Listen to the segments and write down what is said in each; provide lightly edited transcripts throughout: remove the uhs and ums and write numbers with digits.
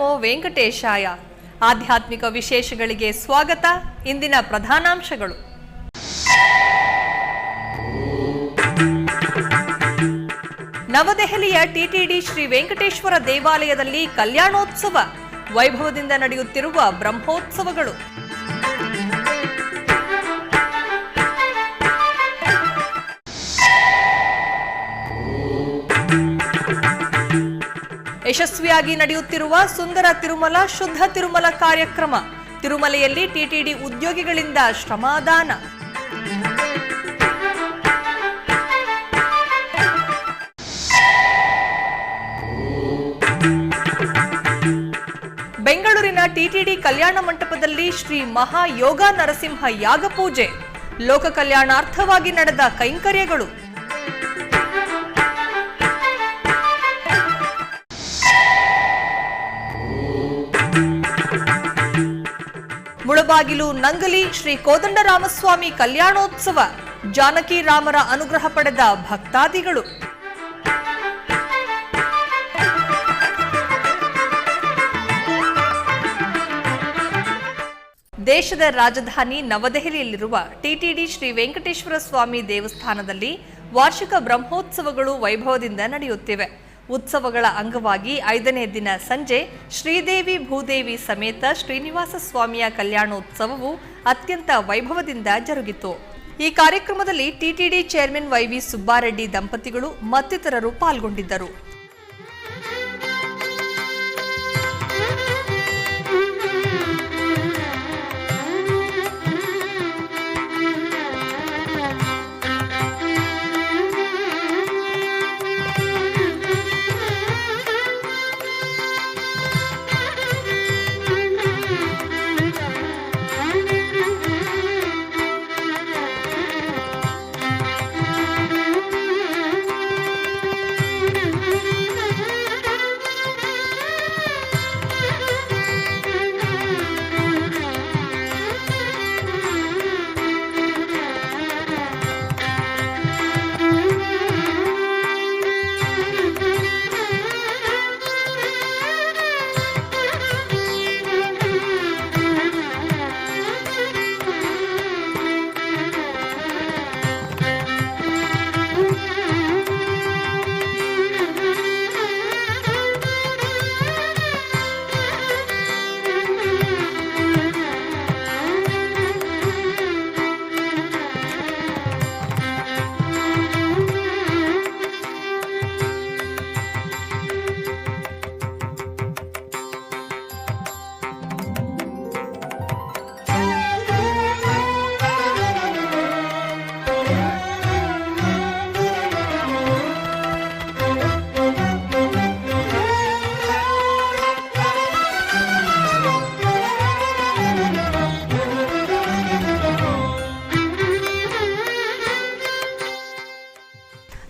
ನಮೋ ವೆಂಕಟೇಶಾಯ. ಆಧ್ಯಾತ್ಮಿಕ ವಿಶೇಷಗಳಿಗೆ ಸ್ವಾಗತ. ಇಂದಿನ ಪ್ರಧಾನಾಂಶಗಳು: ನವದೆಹಲಿಯ ಟಿಟಿಡಿ ಶ್ರೀ ವೆಂಕಟೇಶ್ವರ ದೇವಾಲಯದಲ್ಲಿ ಕಲ್ಯಾಣೋತ್ಸವ, ವೈಭವದಿಂದ ನಡೆಯುತ್ತಿರುವ ಬ್ರಹ್ಮೋತ್ಸವಗಳು. ಯಶಸ್ವಿಯಾಗಿ ನಡೆಯುತ್ತಿರುವ ಸುಂದರ ತಿರುಮಲ ಶುದ್ಧ ತಿರುಮಲ ಕಾರ್ಯಕ್ರಮ, ತಿರುಮಲೆಯಲ್ಲಿ ಟಿಟಿಡಿ ಉದ್ಯೋಗಿಗಳಿಂದ ಶ್ರಮದಾನ. ಬೆಂಗಳೂರಿನ ಟಿಟಿಡಿ ಕಲ್ಯಾಣ ಮಂಟಪದಲ್ಲಿ ಶ್ರೀ ಮಹಾ ಯೋಗ ನರಸಿಂಹ ಯಾಗ ಪೂಜೆ, ಲೋಕ ಕಲ್ಯಾಣಾರ್ಥವಾಗಿ ನಡೆದ ಕೈಂಕರ್ಯಗಳು. ಮುಳಬಾಗಿಲು ನಂಗಲಿ ಶ್ರೀ ಕೋದಂಡರಾಮಸ್ವಾಮಿ ಕಲ್ಯಾಣೋತ್ಸವ, ಜಾನಕಿ ರಾಮರ ಅನುಗ್ರಹ ಪಡೆದ ಭಕ್ತಾದಿಗಳು. ದೇಶದ ರಾಜಧಾನಿ ನವದೆಹಲಿಯಲ್ಲಿರುವ ಟಿಟಿಡಿ ಶ್ರೀ ವೆಂಕಟೇಶ್ವರ ಸ್ವಾಮಿ ದೇವಸ್ಥಾನದಲ್ಲಿ ವಾರ್ಷಿಕ ಬ್ರಹ್ಮೋತ್ಸವಗಳು ವೈಭವದಿಂದ ನಡೆಯುತ್ತಿವೆ. ಉತ್ಸವಗಳ ಅಂಗವಾಗಿ 5ನೇ ದಿನ ಸಂಜೆ ಶ್ರೀದೇವಿ ಭೂದೇವಿ ಸಮೇತ ಶ್ರೀನಿವಾಸ ಸ್ವಾಮಿಯ ಕಲ್ಯಾಣೋತ್ಸವವು ಅತ್ಯಂತ ವೈಭವದಿಂದ ಜರುಗಿತು. ಈ ಕಾರ್ಯಕ್ರಮದಲ್ಲಿ ಟಿಟಿಡಿ ಚೇರ್ಮನ್ ವೈವಿ ಸುಬ್ಬಾರೆಡ್ಡಿ ದಂಪತಿಗಳು ಮತ್ತಿತರರು ಪಾಲ್ಗೊಂಡಿದ್ದರು.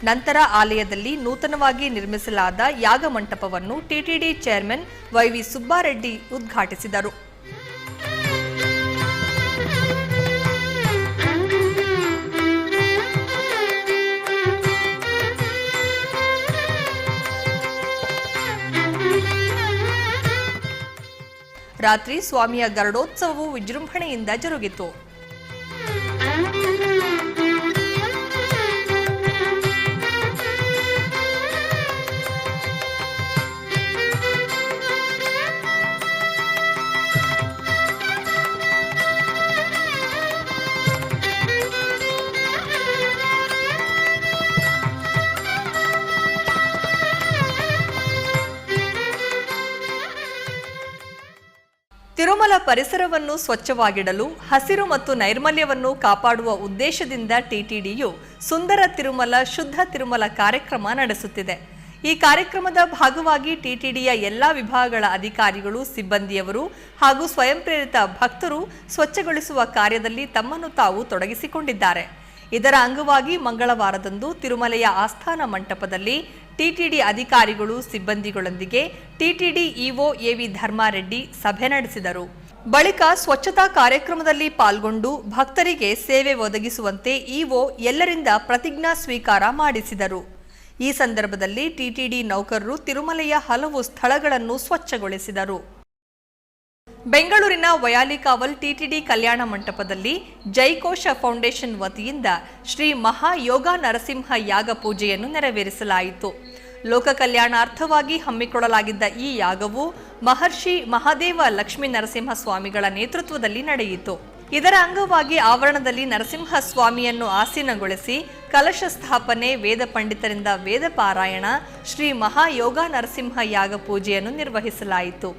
ನಂತರ ಆಲಯದಲ್ಲಿ ನೂತನವಾಗಿ ನಿರ್ಮಿಸಲಾದ ಯಾಗ ಮಂಟಪವನ್ನು ಟಿಟಿಡಿ ಚೇರ್ಮನ್ ವೈವಿ ಸುಬ್ಬಾರೆಡ್ಡಿ ಉದ್ಘಾಟಿಸಿದರು. ರಾತ್ರಿ ಸ್ವಾಮಿಯ ಗರುಡೋತ್ಸವವು ವಿಜೃಂಭಣೆಯಿಂದ ಜರುಗಿತು. ತಿರುಮಲ ಪರಿಸರವನ್ನು ಸ್ವಚ್ಛವಾಗಿಡಲು ಹಸಿರು ಮತ್ತು ನೈರ್ಮಲ್ಯವನ್ನು ಕಾಪಾಡುವ ಉದ್ದೇಶದಿಂದ ಟಿಟಿಡಿಯು ಸುಂದರ ತಿರುಮಲ ಶುದ್ಧ ತಿರುಮಲ ಕಾರ್ಯಕ್ರಮ ನಡೆಸುತ್ತಿದೆ. ಈ ಕಾರ್ಯಕ್ರಮದ ಭಾಗವಾಗಿ ಟಿಟಿಡಿಯ ಎಲ್ಲಾ ವಿಭಾಗಗಳ ಅಧಿಕಾರಿಗಳು, ಸಿಬ್ಬಂದಿಯವರು ಹಾಗೂ ಸ್ವಯಂ ಪ್ರೇರಿತ ಭಕ್ತರು ಸ್ವಚ್ಛಗೊಳಿಸುವ ಕಾರ್ಯದಲ್ಲಿ ತಮ್ಮನ್ನು ತಾವು ತೊಡಗಿಸಿಕೊಂಡಿದ್ದಾರೆ. ಇದರ ಅಂಗವಾಗಿ ಮಂಗಳವಾರದಂದು ತಿರುಮಲೆಯ ಆಸ್ಥಾನ ಮಂಟಪದಲ್ಲಿ ಟಿಟಿಡಿ ಅಧಿಕಾರಿಗಳು ಸಿಬ್ಬಂದಿಗಳೊಂದಿಗೆ ಟಿಟಿಡಿ ಇಒ ಎವಿ ಧರ್ಮಾರೆಡ್ಡಿ ಸಭೆ ನಡೆಸಿದರು. ಬಳಿಕ ಸ್ವಚ್ಛತಾ ಕಾರ್ಯಕ್ರಮದಲ್ಲಿ ಪಾಲ್ಗೊಂಡು ಭಕ್ತರಿಗೆ ಸೇವೆ ಒದಗಿಸುವಂತೆ ಇಒ ಎಲ್ಲರಿಂದ ಪ್ರತಿಜ್ಞಾ ಸ್ವೀಕಾರ ಮಾಡಿಸಿದರು. ಈ ಸಂದರ್ಭದಲ್ಲಿ ಟಿಟಿಡಿ ನೌಕರರು ತಿರುಮಲೆಯ ಹಲವು ಸ್ಥಳಗಳನ್ನು ಸ್ವಚ್ಛಗೊಳಿಸಿದರು. ಬೆಂಗಳೂರಿನ ವಯಾಲಿಕಾವಲ್ ಟಿಟಿಡಿ ಕಲ್ಯಾಣ ಮಂಟಪದಲ್ಲಿ ಜೈಕೋಶ ಫೌಂಡೇಶನ್ ವತಿಯಿಂದ ಶ್ರೀ ಮಹಾ ಯೋಗ ನರಸಿಂಹ ಯಾಗ ಪೂಜೆಯನ್ನು ನೆರವೇರಿಸಲಾಯಿತು. ಲೋಕ ಕಲ್ಯಾಣಾರ್ಥವಾಗಿ ಹಮ್ಮಿಕೊಳ್ಳಲಾಗಿದ್ದ ಈ ಯಾಗವು ಮಹರ್ಷಿ ಮಹಾದೇವ ಲಕ್ಷ್ಮೀ ನರಸಿಂಹ ಸ್ವಾಮಿಗಳ ನೇತೃತ್ವದಲ್ಲಿ ನಡೆಯಿತು. ಇದರ ಅಂಗವಾಗಿ ಆವರಣದಲ್ಲಿ ನರಸಿಂಹ ಸ್ವಾಮಿಯನ್ನು ಆಸೀನಗೊಳಿಸಿ ಕಲಶ ಸ್ಥಾಪನೆ, ವೇದ ಪಂಡಿತರಿಂದ ವೇದ ಪಾರಾಯಣ, ಶ್ರೀ ಮಹಾ ಯೋಗ ನರಸಿಂಹ ಯಾಗ ಪೂಜೆಯನ್ನು ನಿರ್ವಹಿಸಲಾಯಿತು.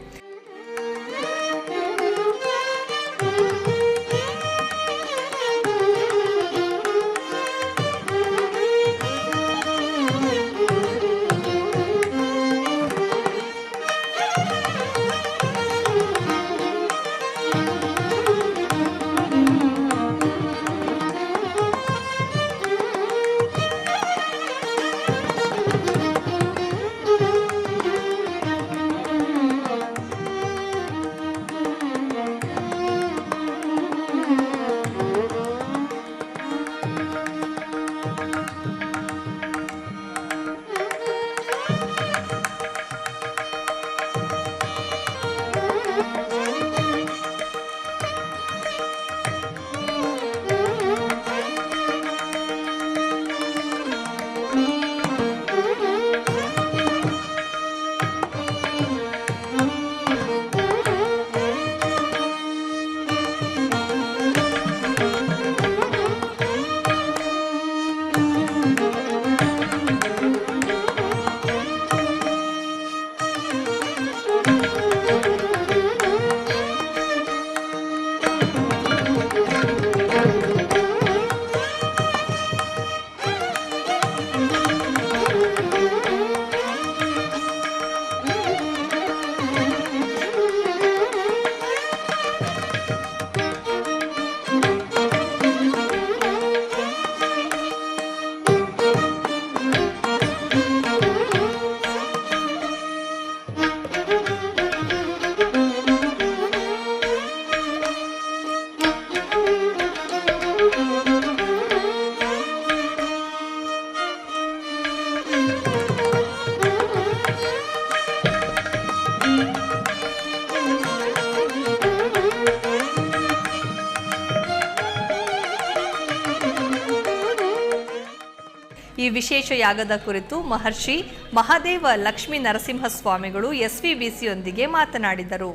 ಈ ವಿಶೇಷ ಯಾಗದ ಕುರಿತು ಮಹರ್ಷಿ ಮಹಾದೇವ ಲಕ್ಷ್ಮೀ ನರಸಿಂಹ ಸ್ವಾಮಿಗಳು ಎಸ್ವಿಬಿಸಿಯೊಂದಿಗೆ ಮಾತನಾಡಿದರು.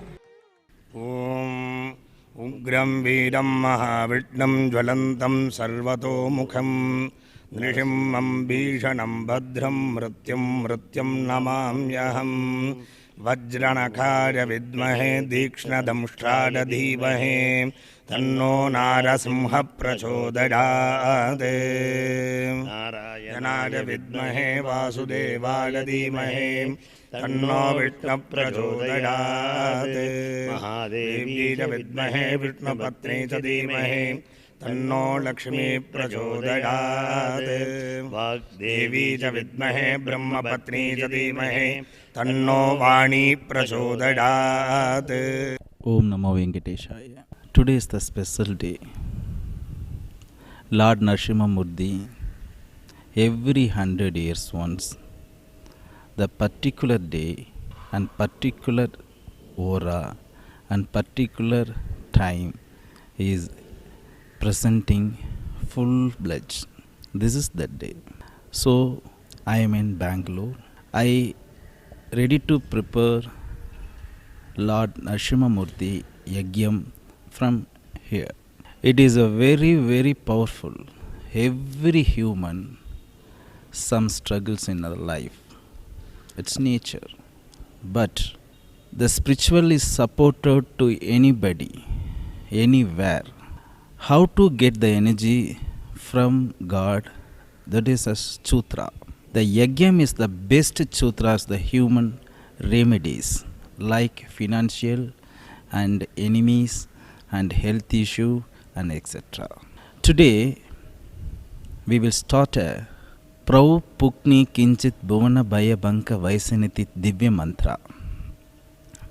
ಓಂ ಉಗ್ರಂ ವೀರಂ ಮಹಾವಿಷ್ಣುಂ ಜ್ವಲಂತಂ ಸರ್ವತೋಮುಖಂ ನೃಸಿಂಹಂ ಭೀಷಣಂ ಭದ್ರಂ ಮೃತ್ಯುಂ ನಮಾಮ್ಯಹಂ ವಜ್ರಣಖಾಯ ವಿದ್ಮಹೇ ತೀಕ್ಷ್ಣದಂಷ್ಟ್ರಾಯ ಧೀಮಹಿ ತನ್ನೋ ನಾರಸಿಂಹ ಪ್ರಚೋದಯಾತ್. ನಾರಾಯಣಾಯ ವಿದ್ಮಹೇ ವಾಸುದೇವಾಯ ಧೀಮಹಿ ತನ್ನೋ ವಿಷ್ಣು ಪ್ರಚೋದಯಾತ್. ಮಹಾದೇವ್ಯೈ ಚ ವಿದ್ಮಹೇ ವಿಷ್ಣುಪತ್ನೇ ಚ ಧೀಮಹಿ ತನ್ನೋ ಲಕ್ಷ್ಮೀ ಪ್ರಚೋದಯಾತ್. ವಾಗ್ದೇವಿ ಚ ವಿದ್ಮಹೇ ಬ್ರಹ್ಮಪತ್ನೇ ಚ ಧೀಮಹಿ ತನ್ನೋ ವಾಣಿ ಪ್ರಚೋದಯಾತ್. Om Namo Venkateshaya. Today is the special day. Lord Narasimha Murthy, every 100 years once, the particular day and particular aura and particular time is presenting full-fledged. This is that day. So, I am in Bangalore. I ready to prepare Lord Narasimha Murthy Yagyam from here. It is a very, very powerful. Every human, some struggles in our life. It's nature. But the spiritual is supported to anybody, anywhere. How to get the energy from God? That is a sutra. The Yagyam is the best sutras, the human remedies like financial and enemies and health issue and etc. Today we will start a Prau Pukni Kinchit Bhuvana Bhaya Banka Vaisaniti Divya Mantra.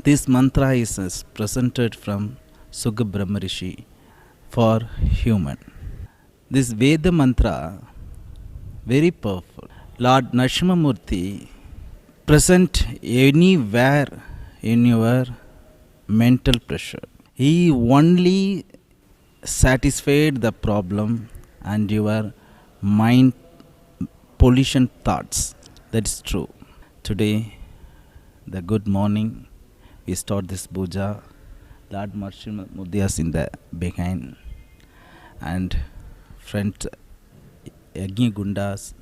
This mantra is presented from Sugha Brahma Rishi for human. This Veda mantra very powerful. Lord Narasimhamurthy present anywhere in your mental pressure. He only satisfied the problem and your mind pollution thoughts. That is true. Today, the good morning, we start this puja. Lord Narasimhamurthy is in the behind, and friends Yagni Gundas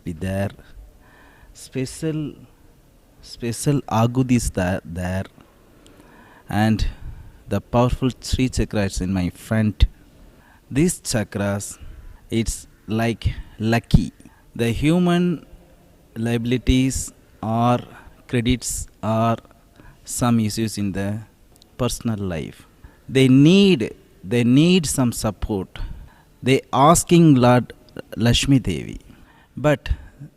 be there. Special Agudis there, and the powerful three chakras in my front. These chakras, it's like lucky. The human liabilities or credits or some issues in the personal life. They need some support. They asking Lord Lakshmi Devi, but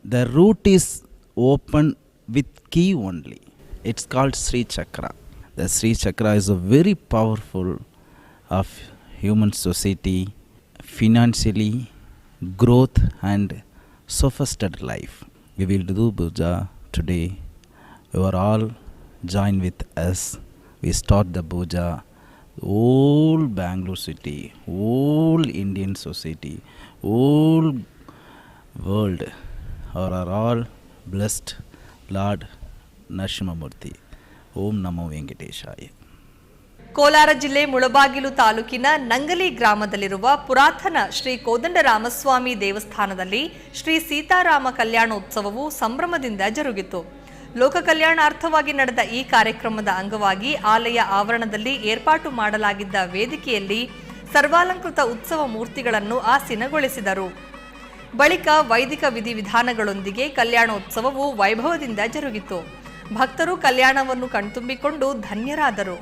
the route is open with key only. It's called Sri Chakra. The Sri Chakra is a very powerful of human society, financially, growth and sophisticated life. We will do puja today. You are all join with us. We start the puja. Whole Bangalore city, whole Indian society, whole world are all blessed Lord Narasimhamurthy. Om Namo Venkateshaya. Kolar ಜಿಲ್ಲೆ ಮುಳಬಾಗಿಲು ತಾಲೂಕಿನ ನಂಗಲಿ ಗ್ರಾಮದಲ್ಲಿರುವ ಪುರಾತನ ಶ್ರೀ ಕೋದಂಡರಾಮಸ್ವಾಮಿ ದೇವಸ್ಥಾನದಲ್ಲಿ ಶ್ರೀ ಸೀತಾರಾಮ ಕಲ್ಯಾಣೋತ್ಸವವು ಸಂಭ್ರಮದಿಂದ ಜರುಗಿತು. ಲೋಕ ಕಲ್ಯಾಣಾರ್ಥವಾಗಿ ನಡೆದ ಈ ಕಾರ್ಯಕ್ರಮದ ಅಂಗವಾಗಿ ಆಲಯ ಆವರಣದಲ್ಲಿ ಏರ್ಪಾಟು ಮಾಡಲಾಗಿದ್ದ ವೇದಿಕೆಯಲ್ಲಿ ಸರ್ವಾಲಂಕೃತ ಉತ್ಸವ ಮೂರ್ತಿಗಳನ್ನು ಆಸೀನಗೊಳಿಸಿದರು. ಬಳಿಕ ವೈದಿಕ ವಿಧಿವಿಧಾನಗಳೊಂದಿಗೆ ಕಲ್ಯಾಣೋತ್ಸವವು ವೈಭವದಿಂದ ಜರುಗಿತು. ಭಕ್ತರು ಕಲ್ಯಾಣವನ್ನು ಕಣ್ತುಂಬಿಕೊಂಡು ಧನ್ಯರಾದರು.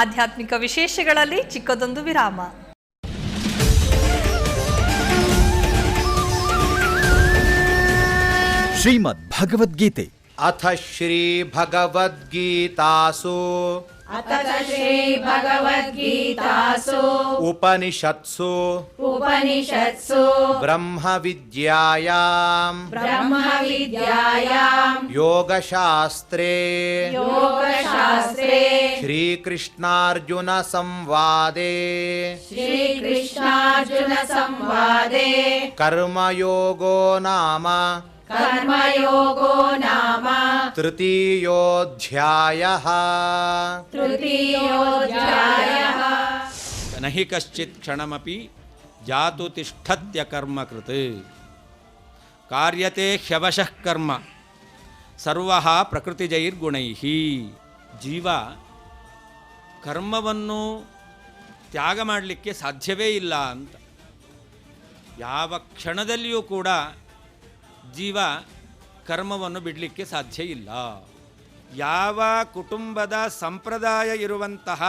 ಆಧ್ಯಾತ್ಮಿಕ ವಿಶೇಷಗಳಲ್ಲಿ ಚಿಕ್ಕದೊಂದು ವಿರಾಮ. ಶ್ರೀಮದ್ ಭಗವದ್ಗೀತೆ ಅಥ ಶ್ರೀ ಭಗವದ್ಗೀತಾಸು अथ श्रीभगवद्गीतासु उपनिषत्सु ब्रह्मविद्यायां योगशास्त्रे श्रीकृष्णार्जुनसंवादे कर्मयोगो नाम तृतीयोऽध्यायः। न हि कश्चित् क्षणमपि जातु तिष्ठत्य कर्मकृत् ಕಾರ್ಯತೆ ಹ್ಯವಶಃ ಕರ್ಮ ಸರ್ವಃ ಪ್ರಕೃತಿಜೈರ್ಗುಣೈಃ. ಜೀವ ಕರ್ಮವನ್ನು ತ್ಯಾಗ ಮಾಡಲಿಕ್ಕೆ ಸಾಧ್ಯವೇ ಇಲ್ಲ ಅಂತ. ಯಾವ ಕ್ಷಣದಲ್ಲಿಯೂ ಕೂಡ ಜೀವ ಕರ್ಮವನ್ನು ಬಿಡಲಿಕ್ಕೆ ಸಾಧ್ಯ ಇಲ್ಲ. ಯಾವ ಕುಟುಂಬದ ಸಂಪ್ರದಾಯ ಇರುವಂತಹ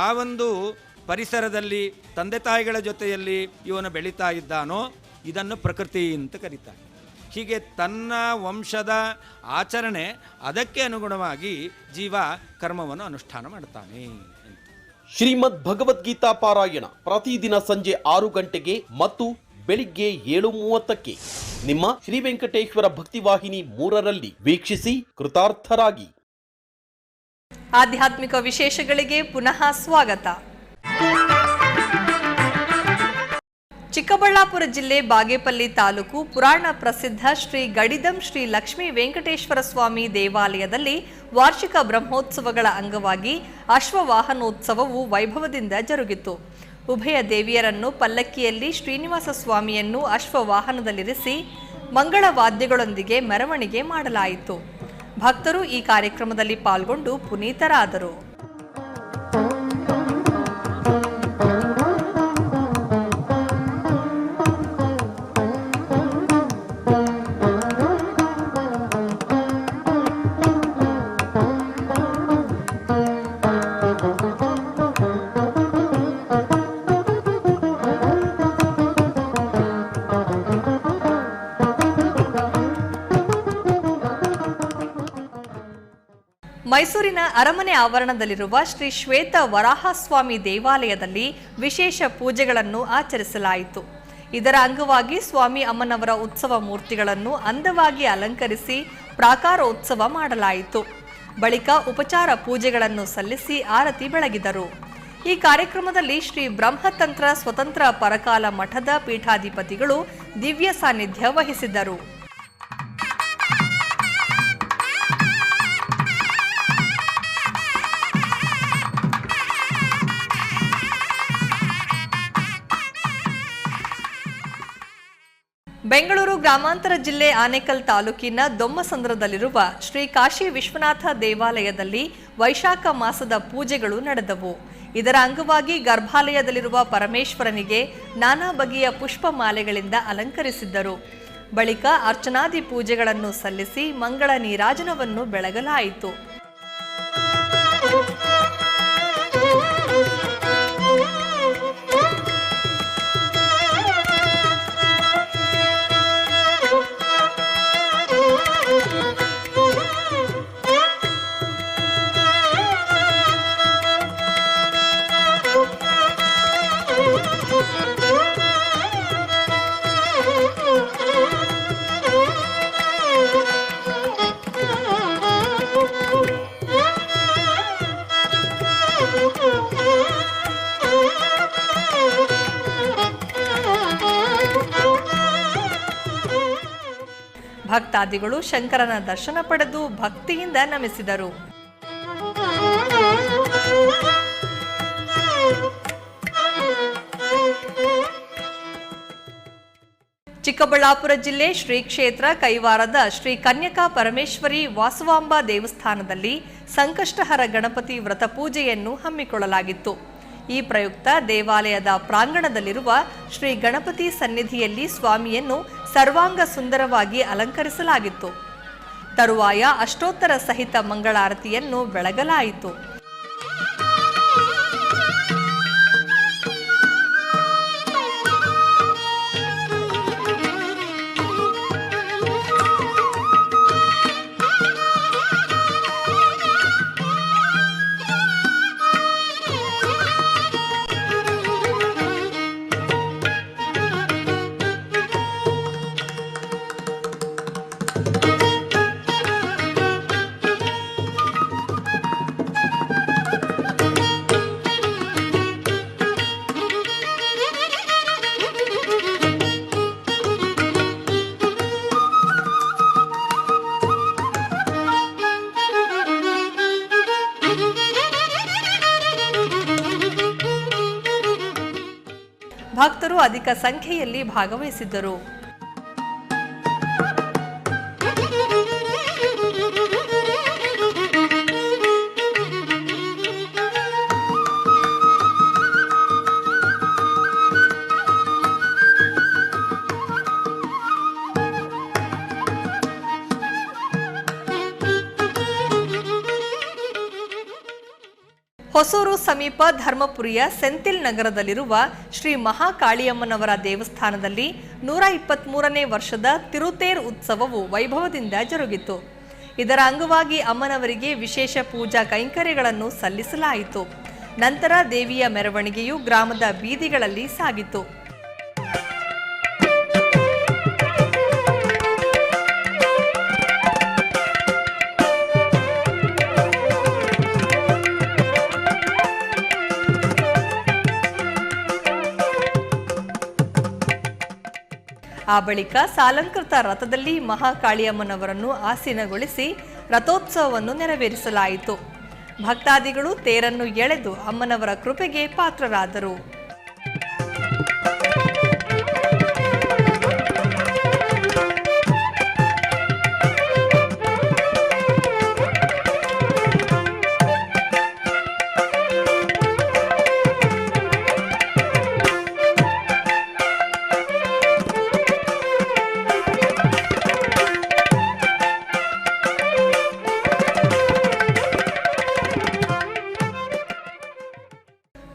ಆ ಒಂದು ಪರಿಸರದಲ್ಲಿ ತಂದೆ ತಾಯಿಗಳ ಜೊತೆಯಲ್ಲಿ ಇವನು ಬೆಳೀತಾ ಇದ್ದಾನೋ ಇದನ್ನು ಪ್ರಕೃತಿ ಅಂತ ಕರೀತಾರೆ. ಹೀಗೆ ತನ್ನ ವಂಶದ ಆಚರಣೆ ಅದಕ್ಕೆ ಅನುಗುಣವಾಗಿ ಜೀವ ಕರ್ಮವನ್ನು ಅನುಷ್ಠಾನ ಮಾಡ್ತಾನೆ. ಶ್ರೀಮದ್ ಭಗವದ್ಗೀತಾ ಪಾರಾಯಣ ಪ್ರತಿದಿನ ಸಂಜೆ 6 ಗಂಟೆಗೆ ಮತ್ತು ಬೆಳಿಗ್ಗೆ 7:30ಕ್ಕೆ ನಿಮ್ಮ ಶ್ರೀ ವೆಂಕಟೇಶ್ವರ ಭಕ್ತಿವಾಹಿನಿ 3ರಲ್ಲಿ ವೀಕ್ಷಿಸಿ ಕೃತಾರ್ಥರಾಗಿ. ಆಧ್ಯಾತ್ಮಿಕ ವಿಶೇಷಗಳಿಗೆ ಪುನಃ ಸ್ವಾಗತ. ಚಿಕ್ಕಬಳ್ಳಾಪುರ ಜಿಲ್ಲೆ ಬಾಗೇಪಲ್ಲಿ ತಾಲೂಕು ಪುರಾಣ ಪ್ರಸಿದ್ಧ ಶ್ರೀ ಗಡಿದಂ ಶ್ರೀ ಲಕ್ಷ್ಮೀ ವೆಂಕಟೇಶ್ವರ ಸ್ವಾಮಿ ದೇವಾಲಯದಲ್ಲಿ ವಾರ್ಷಿಕ ಬ್ರಹ್ಮೋತ್ಸವಗಳ ಅಂಗವಾಗಿ ಅಶ್ವವಾಹನೋತ್ಸವವು ವೈಭವದಿಂದ ಜರುಗಿತು. ಉಭಯ ದೇವಿಯರನ್ನು ಪಲ್ಲಕ್ಕಿಯಲ್ಲಿ, ಶ್ರೀನಿವಾಸ ಸ್ವಾಮಿಯನ್ನು ಅಶ್ವವಾಹನದಲ್ಲಿರಿಸಿ ಮಂಗಳ ವಾದ್ಯಗಳೊಂದಿಗೆ ಮೆರವಣಿಗೆ ಮಾಡಲಾಯಿತು. ಭಕ್ತರು ಈ ಕಾರ್ಯಕ್ರಮದಲ್ಲಿ ಪಾಲ್ಗೊಂಡು ಪುನೀತರಾದರು. ಮೈಸೂರಿನ ಅರಮನೆ ಆವರಣದಲ್ಲಿರುವ ಶ್ರೀ ಶ್ವೇತ ವರಾಹಸ್ವಾಮಿ ದೇವಾಲಯದಲ್ಲಿ ವಿಶೇಷ ಪೂಜೆಗಳನ್ನು ಆಚರಿಸಲಾಯಿತು. ಇದರ ಅಂಗವಾಗಿ ಸ್ವಾಮಿ ಅಮ್ಮನವರ ಉತ್ಸವ ಮೂರ್ತಿಗಳನ್ನು ಅಂದವಾಗಿ ಅಲಂಕರಿಸಿ ಪ್ರಾಕಾರೋತ್ಸವ ಮಾಡಲಾಯಿತು. ಬಳಿಕ ಉಪಚಾರ ಪೂಜೆಗಳನ್ನು ಸಲ್ಲಿಸಿ ಆರತಿ ಬೆಳಗಿದರು. ಈ ಕಾರ್ಯಕ್ರಮದಲ್ಲಿ ಶ್ರೀ ಬ್ರಹ್ಮತಂತ್ರ ಸ್ವತಂತ್ರ ಪರಕಾಲ ಮಠದ ಪೀಠಾಧಿಪತಿಗಳು ದಿವ್ಯ ಸಾನ್ನಿಧ್ಯ ವಹಿಸಿದ್ದರು. ಬೆಂಗಳೂರು ಗ್ರಾಮಾಂತರ ಜಿಲ್ಲೆ ಆನೇಕಲ್ ತಾಲೂಕಿನ ದೊಮ್ಮಸಂದ್ರದಲ್ಲಿರುವ ಶ್ರೀ ಕಾಶಿ ವಿಶ್ವನಾಥ ದೇವಾಲಯದಲ್ಲಿ ವೈಶಾಖ ಮಾಸದ ಪೂಜೆಗಳು ನಡೆದವು. ಇದರ ಅಂಗವಾಗಿ ಗರ್ಭಾಲಯದಲ್ಲಿರುವ ಪರಮೇಶ್ವರನಿಗೆ ನಾನಾ ಬಗೆಯ ಪುಷ್ಪ ಮಾಲೆಗಳಿಂದ ಅಲಂಕರಿಸಿದ್ದರು. ಬಳಿಕ ಅರ್ಚನಾದಿ ಪೂಜೆಗಳನ್ನು ಸಲ್ಲಿಸಿ ಮಂಗಳ ನೀರಾಜನವನ್ನು ಬೆಳಗಲಾಯಿತು. ಭಕ್ತಾದಿಗಳು ಶಂಕರನ ದರ್ಶನ ಪಡೆದು ಭಕ್ತಿಯಿಂದ ನಮಿಸಿದರು. ಚಿಕ್ಕಬಳ್ಳಾಪುರ ಜಿಲ್ಲೆ ಶ್ರೀ ಕ್ಷೇತ್ರ ಕೈವಾರದ ಶ್ರೀ ಕನ್ಯಕಾ ಪರಮೇಶ್ವರಿ ವಾಸವಾಂಬ ದೇವಸ್ಥಾನದಲ್ಲಿ ಸಂಕಷ್ಟಹರ ಗಣಪತಿ ವ್ರತ ಪೂಜೆಯನ್ನು ಹಮ್ಮಿಕೊಳ್ಳಲಾಗಿತ್ತು. ಈ ಪ್ರಯುಕ್ತ ದೇವಾಲಯದ ಪ್ರಾಂಗಣದಲ್ಲಿರುವ ಶ್ರೀ ಗಣಪತಿ ಸನ್ನಿಧಿಯಲ್ಲಿ ಸ್ವಾಮಿಯನ್ನು ಸರ್ವಾಂಗ ಸುಂದರವಾಗಿ ಅಲಂಕರಿಸಲಾಗಿತ್ತು. ತರುವಾಯ ಅಷ್ಟೋತ್ತರ ಸಹಿತ ಮಂಗಳಾರತಿಯನ್ನು ಬೆಳಗಲಾಯಿತು. ಭಕ್ತರು ಅಧಿಕ ಸಂಖ್ಯೆಯಲ್ಲಿ ಭಾಗವಹಿಸಿದ್ದರು. ಹೊಸೂರು ಸಮೀಪ ಧರ್ಮಪುರಿಯ ಸೆಂಥಿಲ್ ನಗರದಲ್ಲಿರುವ ಶ್ರೀ ಮಹಾಕಾಳಿಯಮ್ಮನವರ ದೇವಸ್ಥಾನದಲ್ಲಿ 123ನೇ ವರ್ಷದ ತಿರುತೇರ್ ಉತ್ಸವವು ವೈಭವದಿಂದ ಜರುಗಿತು. ಇದರ ಅಂಗವಾಗಿ ಅಮ್ಮನವರಿಗೆ ವಿಶೇಷ ಪೂಜಾ ಕೈಂಕರ್ಯಗಳನ್ನು ಸಲ್ಲಿಸಲಾಯಿತು. ನಂತರ ದೇವಿಯ ಮೆರವಣಿಗೆಯು ಗ್ರಾಮದ ಬೀದಿಗಳಲ್ಲಿ ಸಾಗಿತು. ಆ ಬಳಿಕ ಸಾಲಂಕೃತ ರಥದಲ್ಲಿ ಮಹಾಕಾಳಿಯಮ್ಮನವರನ್ನು ಆಸೀನಗೊಳಿಸಿ ರಥೋತ್ಸವವನ್ನು ನೆರವೇರಿಸಲಾಯಿತು. ಭಕ್ತಾದಿಗಳು ತೇರನ್ನು ಎಳೆದು ಅಮ್ಮನವರ ಕೃಪೆಗೆ ಪಾತ್ರರಾದರು.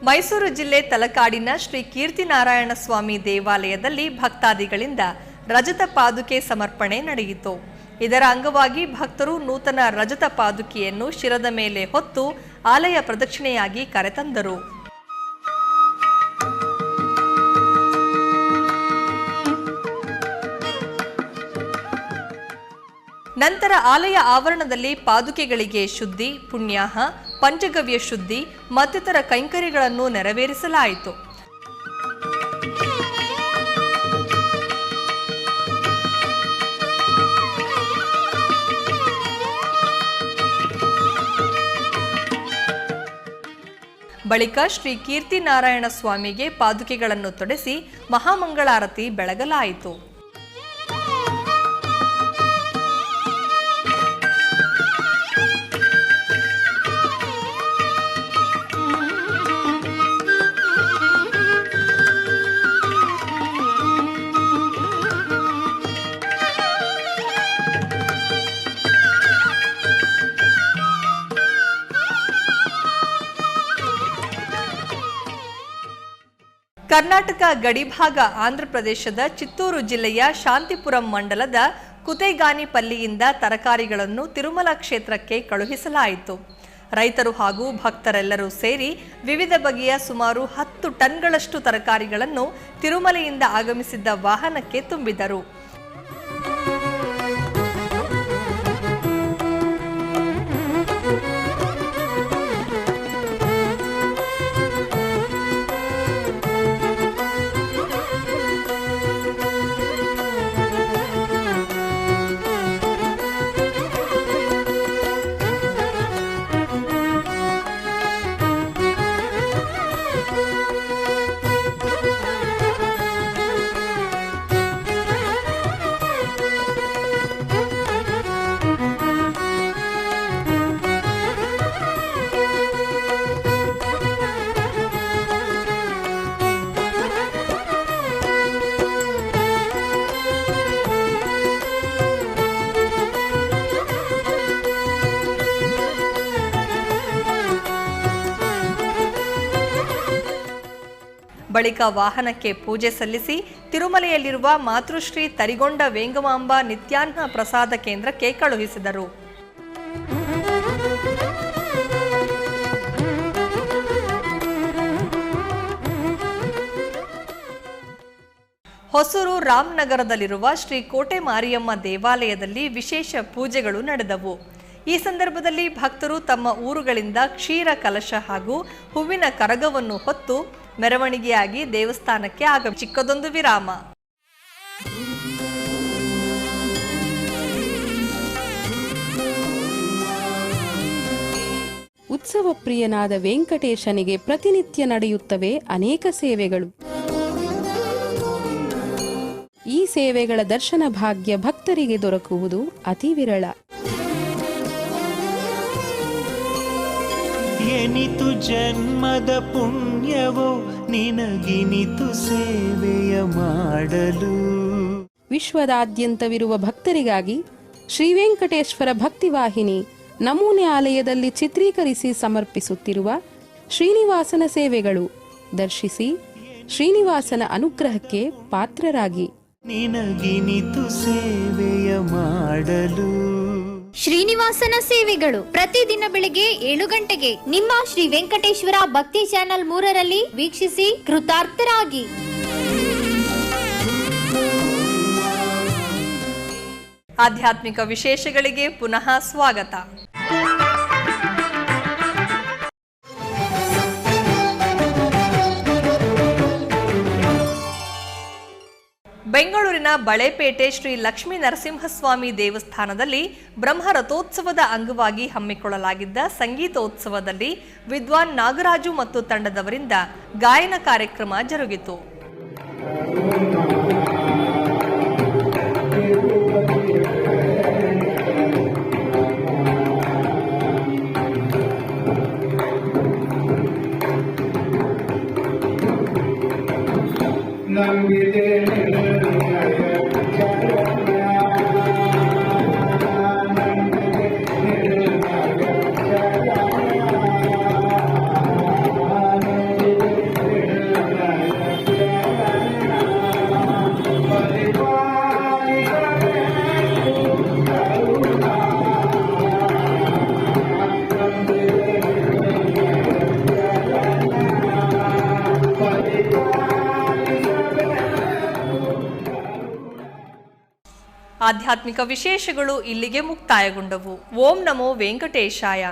ಮೈಸೂರು ಜಿಲ್ಲೆ ತಲಕಾಡಿನ ಶ್ರೀ ಕೀರ್ತಿನಾರಾಯಣ ಸ್ವಾಮಿ ದೇವಾಲಯದಲ್ಲಿ ಭಕ್ತಾದಿಗಳಿಂದ ರಜತ ಪಾದುಕೆ ಸಮರ್ಪಣೆ ನಡೆಯಿತು. ಇದರ ಅಂಗವಾಗಿ ಭಕ್ತರು ನೂತನ ರಜತ ಪಾದುಕೆಯನ್ನು ಶಿರದ ಮೇಲೆ ಹೊತ್ತು ಆಲಯ ಪ್ರದಕ್ಷಿಣೆಯಾಗಿ ಕರೆತಂದರು. ನಂತರ ಆಲಯ ಆವರಣದಲ್ಲಿ ಪಾದುಕೆಗಳಿಗೆ ಶುದ್ಧಿ, ಪುಣ್ಯಾಹ, ಪಂಚಗವ್ಯ ಶುದ್ಧಿ ಮತ್ತಿತರ ಕೈಂಕರ್ಯಗಳನ್ನು ನೆರವೇರಿಸಲಾಯಿತು. ಬಳಿಕ ಶ್ರೀ ಕೀರ್ತಿನಾರಾಯಣ ಸ್ವಾಮಿಗೆ ಪಾದುಕೆಗಳನ್ನು ತೊಡಿಸಿ ಮಹಾಮಂಗಳಾರತಿ ಬೆಳಗಲಾಯಿತು. ಕರ್ನಾಟಕ ಗಡಿಭಾಗ ಆಂಧ್ರಪ್ರದೇಶದ ಚಿತ್ತೂರು ಜಿಲ್ಲೆಯ ಶಾಂತಿಪುರಂ ಮಂಡಲದ ಕುತೇಗಾನಿಪಲ್ಲಿಯಿಂದ ತರಕಾರಿಗಳನ್ನು ತಿರುಮಲ ಕ್ಷೇತ್ರಕ್ಕೆ ಕಳುಹಿಸಲಾಯಿತು. ರೈತರು ಹಾಗೂ ಭಕ್ತರೆಲ್ಲರೂ ಸೇರಿ ವಿವಿಧ ಬಗೆಯ ಸುಮಾರು 10 ಟನ್ಗಳಷ್ಟು ತರಕಾರಿಗಳನ್ನು ತಿರುಮಲೆಯಿಂದ ಆಗಮಿಸಿದ್ದ ವಾಹನಕ್ಕೆ ತುಂಬಿದರು. ಬಳಿಕ ವಾಹನಕ್ಕೆ ಪೂಜೆ ಸಲ್ಲಿಸಿ ತಿರುಮಲೆಯಲ್ಲಿರುವ ಮಾತೃಶ್ರೀ ತರಿಗೊಂಡ ವೇಂಗಮಾಂಬ ನಿತ್ಯಾನ್ನ ಪ್ರಸಾದ ಕೇಂದ್ರಕ್ಕೆ ಕಳುಹಿಸಿದರು. ಹೊಸೂರು ರಾಮನಗರದಲ್ಲಿರುವ ಶ್ರೀ ಕೋಟೆ ಮಾರಿಯಮ್ಮ ದೇವಾಲಯದಲ್ಲಿ ವಿಶೇಷ ಪೂಜೆಗಳು ನಡೆದವು. ಈ ಸಂದರ್ಭದಲ್ಲಿ ಭಕ್ತರು ತಮ್ಮ ಊರುಗಳಿಂದ ಕ್ಷೀರ ಕಲಶ ಹಾಗೂ ಹೂವಿನ ಕರಗವನ್ನು ಹೊತ್ತು ಮೆರವಣಿಗೆಯಾಗಿ ದೇವಸ್ಥಾನಕ್ಕೆ ಚಿಕ್ಕದೊಂದು ವಿರಾಮ. ಉತ್ಸವ ಪ್ರಿಯನಾದ ವೆಂಕಟೇಶನಿಗೆ ಪ್ರತಿನಿತ್ಯ ನಡೆಯುತ್ತವೆ ಅನೇಕ ಸೇವೆಗಳು. ಈ ಸೇವೆಗಳ ದರ್ಶನ ಭಾಗ್ಯ ಭಕ್ತರಿಗೆ ದೊರಕುವುದು ಅತಿ ವಿರಳ. ಎನಿತು ಜನ್ಮದ ಪುಣ್ಯವೋ ನಿನಗಿನಿತು ಸೇವೆಯ ಮಾಡಲು. ವಿಶ್ವದಾದ್ಯಂತವಿರುವ ಭಕ್ತರಿಗಾಗಿ ಶ್ರೀ ವೆಂಕಟೇಶ್ವರ ಭಕ್ತಿವಾಹಿನಿ ನಮೂನೆ ಆಲಯದಲ್ಲಿ ಚಿತ್ರೀಕರಿಸಿ ಸಮರ್ಪಿಸುತ್ತಿರುವ ಶ್ರೀನಿವಾಸನ ಸೇವೆಗಳು ದರ್ಶಿಸಿ ಶ್ರೀನಿವಾಸನ ಅನುಗ್ರಹಕ್ಕೆ ಪಾತ್ರರಾಗಿ. ನಿನಗಿನಿತು ಸೇವೆಯ ಮಾಡಲು. ಶ್ರೀನಿವಾಸನ ಸೇವೆಗಳು ಪ್ರತಿದಿನ ಬೆಳಿಗ್ಗೆ 7 ಗಂಟೆಗೆ ನಿಮ್ಮ ಶ್ರೀ ವೆಂಕಟೇಶ್ವರ ಭಕ್ತಿ ಚಾನೆಲ್ 3ರಲ್ಲಿ ವೀಕ್ಷಿಸಿ ಕೃತಾರ್ಥರಾಗಿ. ಆಧ್ಯಾತ್ಮಿಕ ವಿಶೇಷಗಳಿಗೆ ಪುನಃ ಸ್ವಾಗತ. ಬೆಂಗಳೂರಿನ ಬಳೆಪೇಟೆ ಶ್ರೀ ಲಕ್ಷ್ಮೀ ನರಸಿಂಹಸ್ವಾಮಿ ದೇವಸ್ಥಾನದಲ್ಲಿ ಬ್ರಹ್ಮರಥೋತ್ಸವದ ಅಂಗವಾಗಿ ಹಮ್ಮಿಕೊಳ್ಳಲಾಗಿದ್ದ ಸಂಗೀತೋತ್ಸವದಲ್ಲಿ ವಿದ್ವಾನ್ ನಾಗರಾಜು ಮತ್ತು ತಂಡದವರಿಂದ ಗಾಯನ ಕಾರ್ಯಕ್ರಮ ಜರುಗಿತು. ಆಧ್ಯಾತ್ಮಿಕ ವಿಶೇಷಗಳು ಇಲ್ಲಿಗೆ ಮುಕ್ತಾಯಗೊಂಡವು. ಓಂ ನಮೋ ವೆಂಕಟೇಶಾಯ.